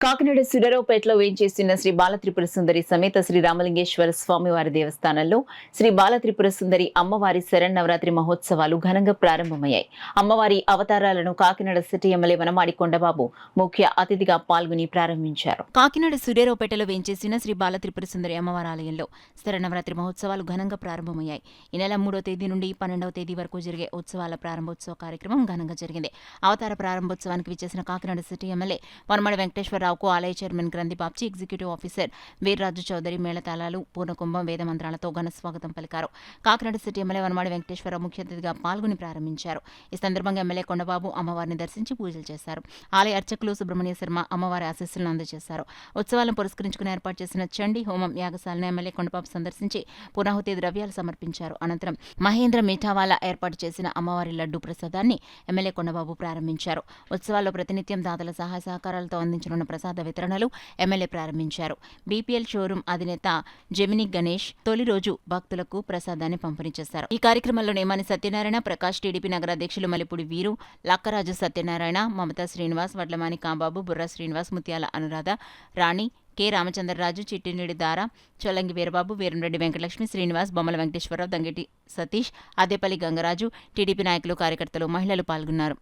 కాకినాడ సురరావుపేటలో వేంచేస్తున్న శ్రీ బాలత్రిపుర సుందరి సమేత శ్రీ రామలింగేశ్వర స్వామివారి దేవస్థానంలో శ్రీ బాలత్రిపుర సుందరి అమ్మవారి శరన్నవరాత్రి మహోత్సవాలు ఘనంగా ప్రారంభమయ్యాయి. అమ్మవారి అవతారాలను కాకినాడ సిటీ ఎమ్మెల్యే వనమాడి కొండబాబు ముఖ్య అతిథిగా పాల్గొని ప్రారంభించారు. కాకినాడ సురరావుపేటలో వేంచేసిన శ్రీ బాలత్రిపుర సుందరి అమ్మవారి ఆలయంలో శరన్నవరాత్రి మహోత్సవాలు ఘనంగా ప్రారంభమయ్యాయి. ఈ నెల 3వ తేదీ నుండి 12వ తేదీ వరకు జరిగే ఉత్సవాల ప్రారంభోత్సవ కార్యక్రమం ఘనంగా జరిగింది. అవతార ప్రారంభోత్సవానికి విచ్చేసిన కాకినాడ సిటీ ఎమ్మెల్యే వనమాడి వెంకటేశ్వరరావు ఆలయ చైర్మన్ గ్రంథి బాబ్జీ, ఎగ్జిక్యూటివ్ ఆఫీసర్ వీర్రాజు చౌదరి మేళతాళాలు, పూర్ణకుంభం, వేద మంత్రాలతో ఘన స్వాగతం పలికారు. కాకినాడ సిటీ ఎమ్మెల్యే వనమాడి వెంకటేశ్వరరావు ముఖ్య అతిథిగా పాల్గొని ప్రారంభించారు. ఈ సందర్భంగా ఎమ్మెల్యే కొండబాబు అమ్మవారిని దర్శించి పూజలు చేశారు. ఆలయ అర్చకులు సుబ్రహ్మణ్య శర్మ అమ్మవారి ఆశీస్సులను అందజేశారు. ఉత్సవాలను పురస్కరించుకుని ఏర్పాటు చేసిన చండీ హోమం యాగశాలను ఎమ్మెల్యే కొండబాబు సందర్శించి పూర్ణాహుతి ద్రవ్యాలు సమర్పించారు. అనంతరం మహేంద్ర మీఠావాలా ఏర్పాటు చేసిన అమ్మవారి లడ్డు ప్రసాదాన్ని ఎమ్మెల్యే కొండబాబు ప్రారంభించారు. ఉత్సవాల్లో ప్రతినిత్యం దాతల సహాయ సహకారాలతో అందించనున్న ప్రసాద వితరణలు ఎమ్మెల్యే ప్రారంభించారు. బీపీఎల్ షోరూం అధినేత జెమిని గణేష్ తొలి రోజు భక్తులకు ప్రసాదాన్ని పంపిణీ చేశారు. ఈ కార్యక్రమంలో నేమాని సత్యనారాయణ, ప్రకాష్, టీడీపీ నగర అధ్యక్షులు మలిపూడి వీరు, లక్కరాజు సత్యనారాయణ, మమతా శ్రీనివాస్, వడ్లమాని కాంబాబు, బుర్రా శ్రీనివాస్, ముత్యాల అనురాధ, రాణి, కె రామచంద్రరాజు, చిట్టినీడి దార, చొల్లంగి వీరబాబు, వీరంరెడ్డి వెంకటలక్ష్మి, శ్రీనివాస్, బొమ్మల వెంకటేశ్వరరావు, దంగేటి సతీష్, అదేపల్లి గంగరాజు, టీడీపీ నాయకులు, కార్యకర్తలు, మహిళలు పాల్గొన్నారు.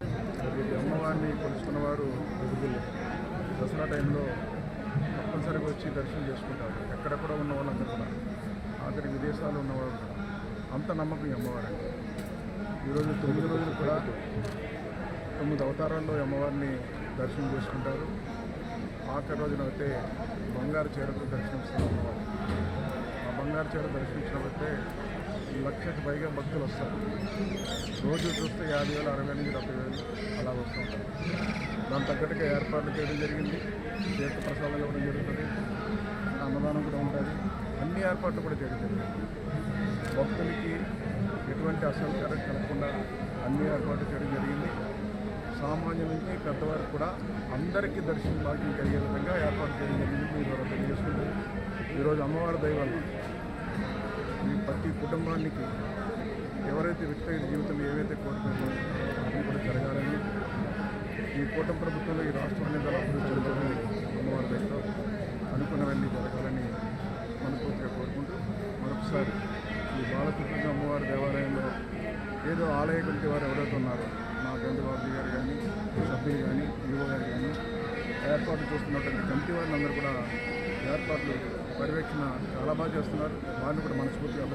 దసరా టైంలో తప్పనిసరిగా వచ్చి దర్శనం చేసుకుంటారు. ఎక్కడెక్కడ ఉన్న వాళ్ళందరూ కూడా, ఆఖరి విదేశాల్లో ఉన్నవాళ్ళు కూడా అంత నమ్మకం ఈ అమ్మవారండి. ఈరోజు 9 రోజులు కూడా 9 అవతారాల్లో అమ్మవారిని దర్శనం చేసుకుంటారు. ఆఖరి రోజున అయితే బంగారు చీరతో దర్శనమిస్తారు అమ్మవారు. ఆ బంగారు చీర దర్శించినట్లయితే 1,00,000కి పైగా భక్తులు వస్తారు. రోజు చూస్తే 50,000, 60,000 నుంచి 70,000 అలా వస్తూ ఉంటారు. దాని తగ్గట్టుగా ఏర్పాట్లు చేయడం జరిగింది. తీర్థ ప్రసాదాలు ఇవ్వడం జరుగుతుంది. అన్నదానం కూడా ఉంటుంది. అన్ని ఏర్పాట్లు కూడా చేయడం జరిగింది. భక్తులకి ఎటువంటి అసౌకర్యం కలగకుండా అన్ని ఏర్పాట్లు చేయడం జరిగింది. సామాన్యుల నుంచి పెద్దవారికి కూడా అందరికీ దర్శనం భాగ్యం కలిగే విధంగా ఏర్పాటు చేయడం జరిగింది. మీరు ద్వారా తెలియజేసుకుంటారు. ఈరోజు అమ్మవారి దయ వల్ల ఈ ప్రతి కుటుంబానికి ఎవరైతే వ్యక్తిగత జీవితంలో ఏవైతే కోరుకుంటారో అవి కూడా జరగాలని, ఈ కూటమి ప్రభుత్వంలో ఈ రాష్ట్రాన్ని చాలా అభివృద్ధి చెందుతుంది. అమ్మవారి దగ్గర అనుకున్నవన్నీ జరగాలని మనస్ఫూర్తిగా కోరుకుంటూ మరొకసారి ఈ బాలకృష్ణ అమ్మవారి దేవాలయంలో ఏదో ఆలయ కమిటీ వారు ఎవరైతే ఉన్నారో నా గంధబాబు గారు కానీ, సభ్యులు కానీ, ఈవో గారు కానీ, ఏర్పాట్లు చూస్తున్నటువంటి కమిటీ వారిని అందరూ కూడా ఏర్పాట్లు పర్యవేక్షణ చాలా బాగా చేస్తున్నారు. వారిని కూడా మనస్ఫూర్తిగా